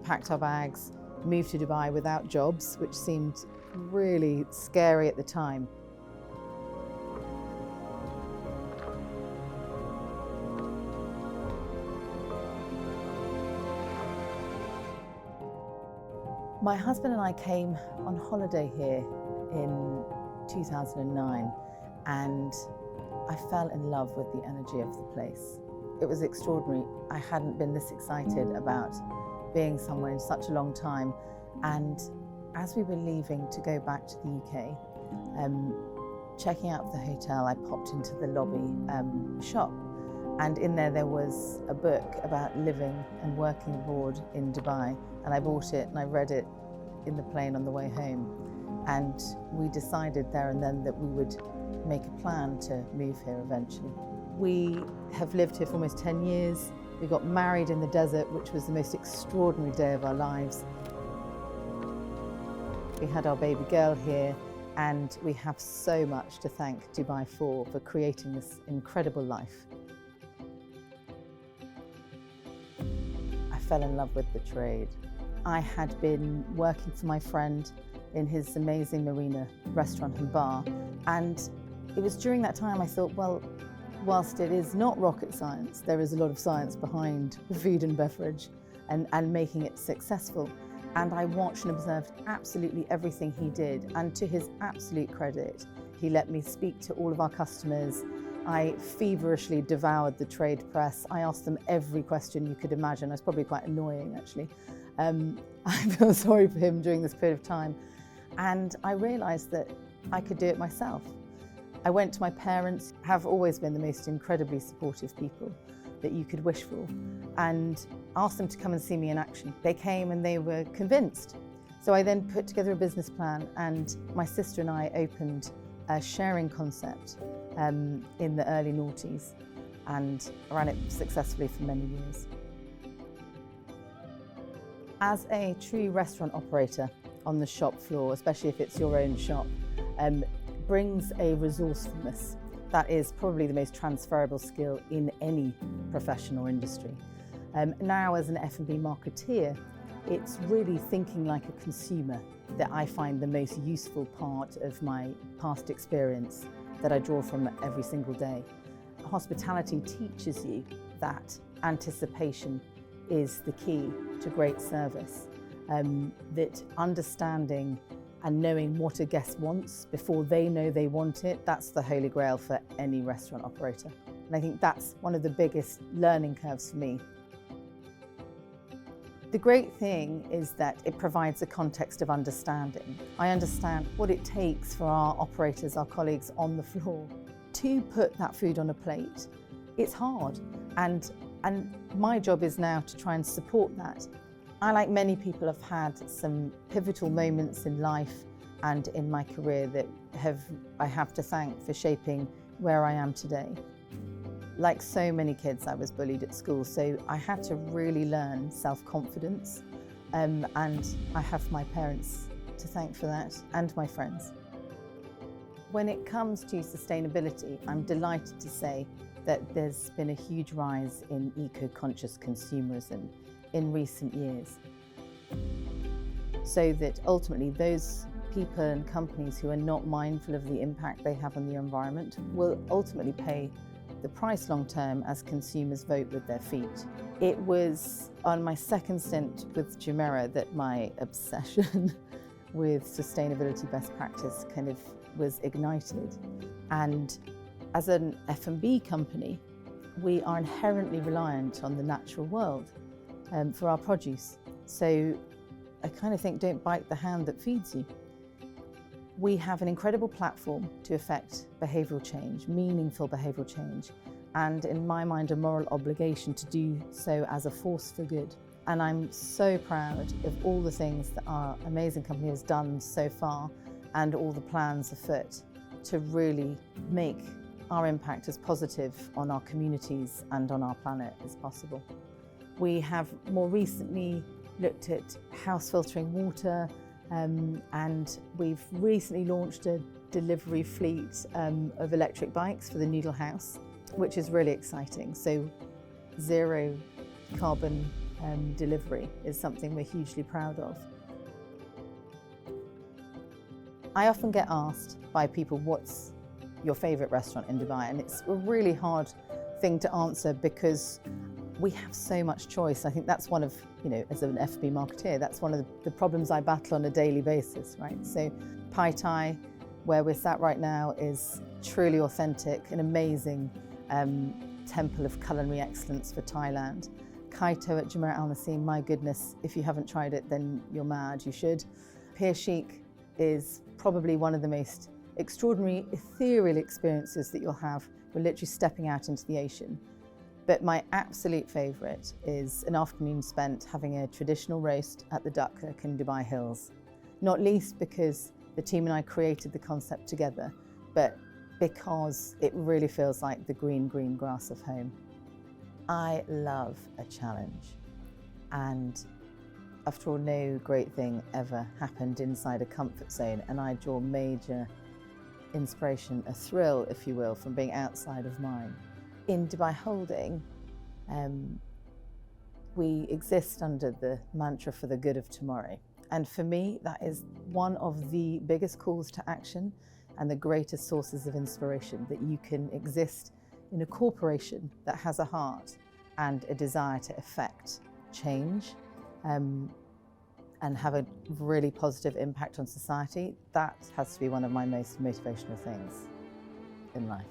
packed our bags, moved to Dubai without jobs, which seemed really scary at the time. My husband and I came on holiday here in 2009, and I fell in love with the energy of the place. It was extraordinary. I hadn't been this excited about being somewhere in such a long time. And as we were leaving to go back to the UK, checking out of the hotel, I popped into the lobby shop. And in there was a book about living and working abroad in Dubai. And I bought it and I read it in the plane on the way home. And we decided there and then that we would make a plan to move here eventually. We have lived here for almost 10 years. We got married in the desert, which was the most extraordinary day of our lives. We had our baby girl here, and we have so much to thank Dubai for creating this incredible life. I fell in love with the trade. I had been working for my friend in his amazing marina restaurant and bar, and it was during that time I thought, well, whilst it is not rocket science, there is a lot of science behind food and beverage and making it successful. And I watched and observed absolutely everything he did. And to his absolute credit, he let me speak to all of our customers. I feverishly devoured the trade press. I asked them every question you could imagine. I was probably quite annoying, actually. I feel sorry for him during this period of time. And I realized that I could do it myself. I went to my parents, have always been the most incredibly supportive people that you could wish for, and asked them to come and see me in action. They came and they were convinced. So I then put together a business plan, and my sister and I opened a sharing concept in the early noughties and ran it successfully for many years. As a true restaurant operator on the shop floor, especially if it's your own shop, brings a resourcefulness that is probably the most transferable skill in any profession or industry. Now as an F&B marketeer, it's really thinking like a consumer that I find the most useful part of my past experience that I draw from every single day. Hospitality teaches you that anticipation is the key to great service, that understanding and knowing what a guest wants before they know they want it, that's the holy grail for any restaurant operator. And I think that's one of the biggest learning curves for me. The great thing is that it provides a context of understanding. I understand what it takes for our operators, our colleagues on the floor, to put that food on a plate. It's hard, and my job is now to try and support that. I, like many people, have had some pivotal moments in life and in my career that I have to thank for shaping where I am today. Like so many kids, I was bullied at school, so I had to really learn self-confidence, and I have my parents to thank for that, and my friends. When it comes to sustainability, I'm delighted to say that there's been a huge rise in eco-conscious consumerism in recent years, so that ultimately those people and companies who are not mindful of the impact they have on the environment will ultimately pay the price long term as consumers vote with their feet. It was on my second stint with Jumeirah that my obsession with sustainability best practice kind of was ignited. And as an F&B company, we are inherently reliant on the natural world for our produce. So I kind of think, don't bite the hand that feeds you. We have an incredible platform to affect behavioural change, meaningful behavioural change, and in my mind, a moral obligation to do so as a force for good. And I'm so proud of all the things that our amazing company has done so far and all the plans afoot to really make our impact as positive on our communities and on our planet as possible. We have more recently looked at house filtering water, and we've recently launched a delivery fleet of electric bikes for the Noodle House, which is really exciting. So zero carbon delivery is something we're hugely proud of. I often get asked by people, what's your favourite restaurant in Dubai? And it's a really hard thing to answer because we have so much choice. I think that's one of, as an F&B marketeer, that's one of the problems I battle on a daily basis, right? So Pai Tai, where we're sat right now, is truly authentic, an amazing temple of culinary excellence for Thailand. Kaito at Jumeirah Al Naseem, my goodness, if you haven't tried it, then you're mad, you should. Pier Chic is probably one of the most extraordinary, ethereal experiences that you'll have. We're literally stepping out into the ocean. But my absolute favourite is an afternoon spent having a traditional roast at the Duck Hook in Dubai Hills. Not least because the team and I created the concept together, but because it really feels like the green grass of home. I love a challenge, and after all, no great thing ever happened inside a comfort zone, and I draw major inspiration, a thrill, if you will, from being outside of mine. In Dubai Holding, we exist under the mantra for the good of tomorrow. And for me, that is one of the biggest calls to action and the greatest sources of inspiration, that you can exist in a corporation that has a heart and a desire to effect change and have a really positive impact on society. That has to be one of my most motivational things in life.